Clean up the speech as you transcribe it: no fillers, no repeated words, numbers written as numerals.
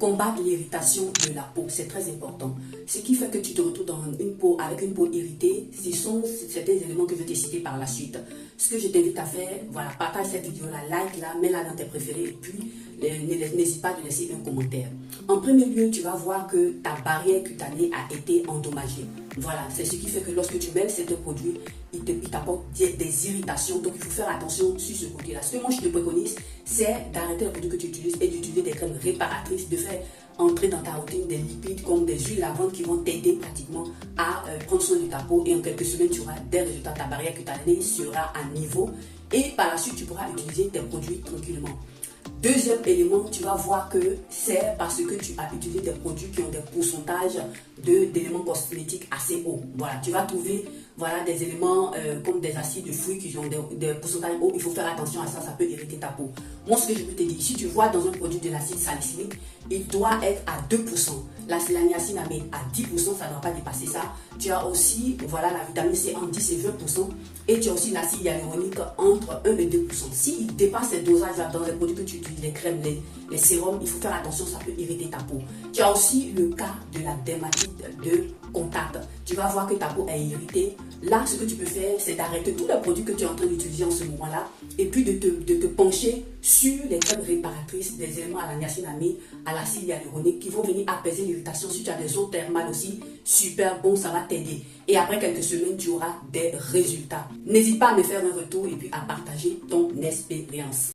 combattre l'irritation de la peau, c'est très important. Ce qui fait que tu te retrouves dans une peau avec une peau irritée, ce sont certains éléments que je vais te citer par la suite. Ce que je t'invite à faire, voilà, partage cette vidéo-là, like-la, mets-la dans tes préférés et puis n'hésite pas de laisser un commentaire. En premier lieu, tu vas voir que ta barrière cutanée a été endommagée. Voilà, c'est ce qui fait que lorsque tu mets certains produits, il t'apporte des irritations. Donc, il faut faire attention sur ce côté-là. Ce que moi, je te préconise, c'est d'arrêter les produits que tu utilises et d'utiliser des crèmes réparatrices, de faire entrer dans ta routine des lipides comme des huiles lavantes qui vont t'aider pratiquement à prendre soin de ta peau. Et en quelques semaines, tu auras des résultats. Ta barrière cutanée sera à niveau. Et par la suite, tu pourras utiliser tes produits tranquillement. Deuxième élément, tu vas voir que c'est parce que tu as utilisé des produits qui ont des pourcentages d'éléments cosmétiques assez hauts. Voilà, tu vas trouver des éléments comme des acides de fruits qui ont des pourcentages hauts. Il faut faire attention à ça, ça peut irriter ta peau. Moi, ce que je peux te dire, si tu vois dans un produit de l'acide salicylique, il doit être à 2%. La niacinamide à 10%, ça ne doit pas dépasser ça. Tu as aussi la vitamine C entre 10 et 20%. Et tu as aussi l'acide hyaluronique entre 1 et 2%. S'il dépasse ces dosages-là dans les produits que tu utilises, les crèmes, les sérums, il faut faire attention, ça peut irriter ta peau. Tu as aussi le cas de la dermatite de contact. Tu vas voir que ta peau est irritée. Là, ce que tu peux faire, c'est d'arrêter tous les produits que tu es en train d'utiliser en ce moment-là et puis de te pencher sur les crèmes réparatrices, des éléments à la niacinamide, à l'acide hyaluronique qui vont venir apaiser l'irritation. Si tu as des eaux thermales aussi, super bon, ça va t'aider. Et après quelques semaines, tu auras des résultats. N'hésite pas à me faire un retour et puis à partager ton expérience.